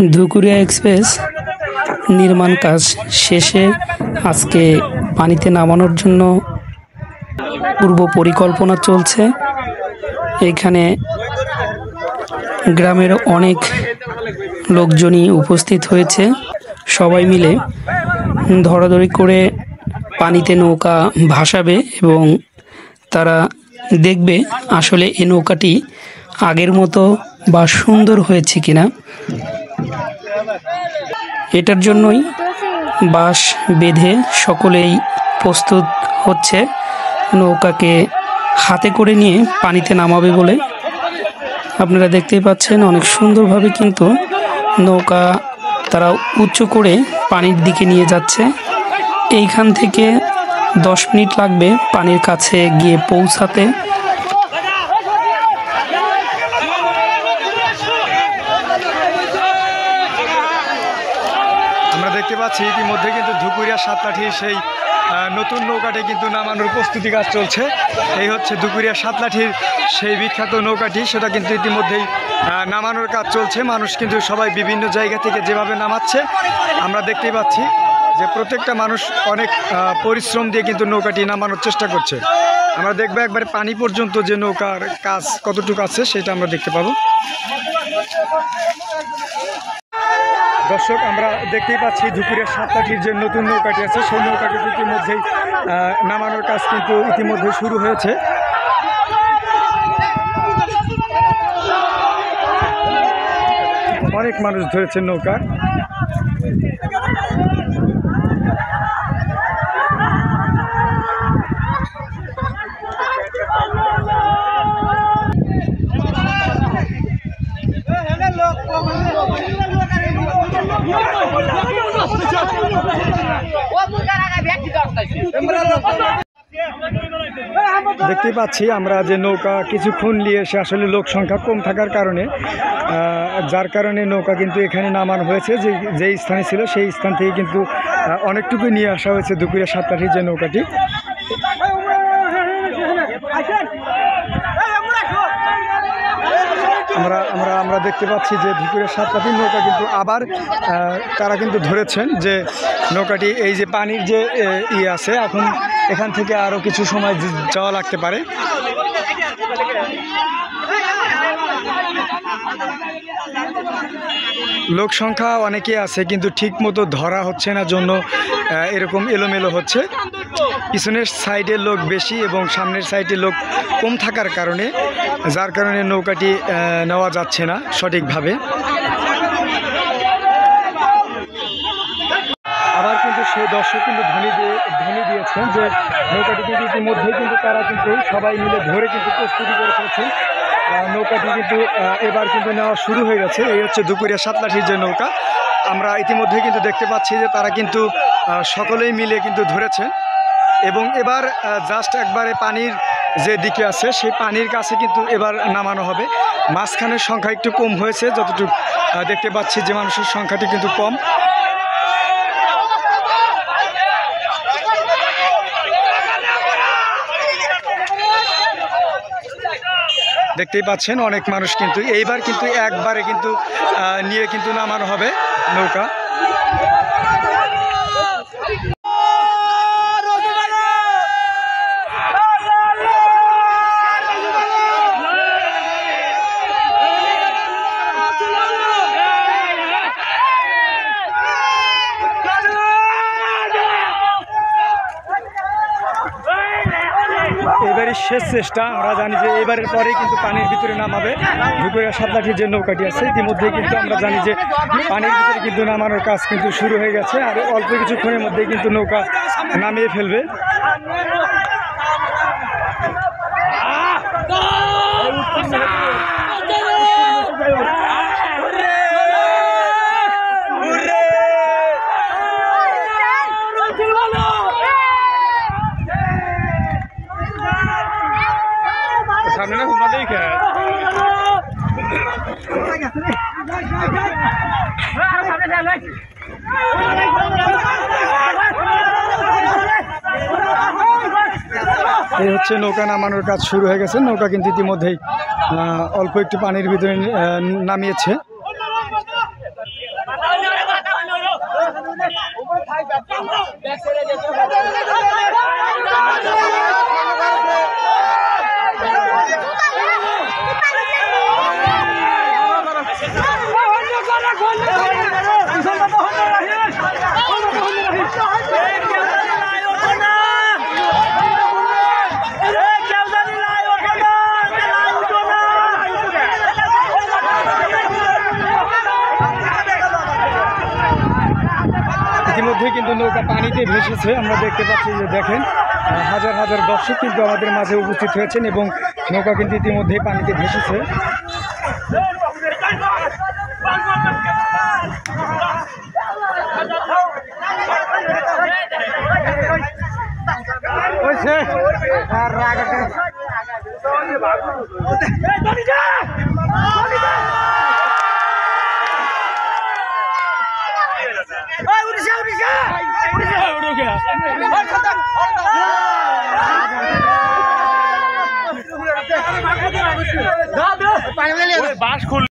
Dhukuria express নির্মাণ কাজ শেষে আজকে পানিতে নামানোর জন্য পূর্ব পরিকল্পনা চলছে। এখানে গ্রামের অনেক লোকজনই উপস্থিত হয়েছে। সবাই মিলে ধরাধরি করে পানিতে নৌকা ভাসাবে এবং তারা দেখবে আসলে এই নৌকাটি আগের মতো বা সুন্দর হয়েছে কিনা। এটার জন্যই বাঁশ বেঁধে সকলেই প্রস্তুত হচ্ছে নৌকাকে হাতে করে নিয়ে পানিতে নামাবে বলে। আপনারা দেখতেই পাচ্ছেন অনেক সুন্দরভাবে কিন্তু নৌকা তারা উঁচু করে পানির দিকে নিয়ে যাচ্ছে। এইখান থেকে 10 মিনিট লাগবে পানির কাছে গিয়ে পৌঁছাতে। আমরা দেখতে পাচ্ছি ইতিমধ্যে কিন্তু ধুকুরিয়া সাতলাঠির সেই নতুন নৌকাটি কিন্তু নামানোর প্রস্তুতি কাজ চলছে। এই হচ্ছে ধুকুরিয়া সাতলাঠির সেই বিখ্যাত নৌকাটি, সেটা কিন্তু ইতিমধ্যেই নামানোর কাজ চলছে। মানুষ কিন্তু সবাই বিভিন্ন জায়গা থেকে যেভাবে নামাচ্ছে আমরা দেখতেই পাচ্ছি যে প্রত্যেকটা মানুষ অনেক পরিশ্রম দিয়ে কিন্তু নৌকাটি নামানোর চেষ্টা করছে। আমরা দেখবো একবারে পানি পর্যন্ত যে নৌকার কাজ কতটুকু আছে সেটা আমরা দেখতে পাবো। দর্শক, আমরা দেখতেই পাচ্ছি ধুকুরিয়া সাতলাঠির যে নতুন নৌকাটি আছে সেই নৌকাটি ইতিমধ্যেই নামানোর কাজ কিন্তু ইতিমধ্যে শুরু হয়েছে। অনেক মানুষ ধরেছে নৌকা। দেখতে পাচ্ছি আমরা যে নৌকা কিছুক্ষণ নিয়ে এসে আসলে লোক সংখ্যা কম থাকার কারণে যার কারণে নৌকা কিন্তু এখানে নামানো হয়েছে। যে স্থানে ছিল সেই স্থান থেকে কিন্তু অনেকটুকু নিয়ে আসা হয়েছে ধুকুরিয়া সাতলাঠির যে নৌকাটি। আমরা দেখতে পাচ্ছি যে ধুকুরিয়া সাতলাঠির নৌকা কিন্তু আবার তারা কিন্তু ধরেছেন যে নৌকাটি এই যে পানির যে আছে এখন এখান থেকে আরও কিছু সময় যাওয়া লাগতে পারে। লোক সংখ্যা অনেকে আছে কিন্তু ঠিক মতো ধরা হচ্ছে না জন্য এরকম এলোমেলো হচ্ছে। পিছনের সাইডে লোক বেশি এবং সামনের সাইডে লোক কম থাকার কারণে যার কারণে নৌকাটি নেওয়া যাচ্ছে না সঠিকভাবে। আবার কিন্তু সেই দর্শক কিন্তু ধ্বনি দিয়েছেন যে নৌকাটি কিন্তু ইতিমধ্যেই কিন্তু তারা কিন্তু সবাই মিলে ধরে কিন্তু প্রস্তুতি করে ফেলছেন। নৌকাটি কিন্তু এবার কিন্তু নেওয়া শুরু হয়ে গেছে। এই হচ্ছে ধুকুরিয়া সাতলাঠির যে নৌকা। আমরা ইতিমধ্যে কিন্তু দেখতে পাচ্ছি যে তারা কিন্তু সকলেই মিলে কিন্তু ধরেছেন এবং এবার জাস্ট একবারে পানির যে দিকে আছে সেই পানির কাছে কিন্তু এবার নামানো হবে। মাঝখানের সংখ্যা একটু কম হয়েছে, যতটুকু দেখতে পাচ্ছি যে মানুষের সংখ্যাটি কিন্তু কম। দেখতেই পাচ্ছেন অনেক মানুষ কিন্তু এইবার কিন্তু একবারে কিন্তু নিয়ে কিন্তু নামানো হবে নৌকা। এবারই শেষ চেষ্টা। আমরা জানি যে এবারের পরেই কিন্তু পানির ভিতরে নামাবে ধুকুরিয়া সাতলাঠির যে নৌকাটি আছে। ইতিমধ্যে কিন্তু আমরা জানি যে পানির ভিতরে কিন্তু নামানোর কাজ কিন্তু শুরু হয়ে গেছে আর অল্প কিছুক্ষণের মধ্যেই কিন্তু নৌকা নামিয়ে ফেলবে। সামনে না ঘুমা দেখে এই হচ্ছে নৌকা নামানোর কাজ শুরু হয়ে গেছে। নৌকা কিন্তু ইতিমধ্যেই অল্প একটু পানির ভিতরে নামিয়েছে। পানিতে ভেসেছে। আমরা দেখতে পাচ্ছি যে দেখেন হাজার হাজার দর্শক কিন্তু আমাদের মাঝে উপস্থিত হয়েছেন এবং নৌকা কিন্তু ইতিমধ্যেই পানিতে ভেসেছে।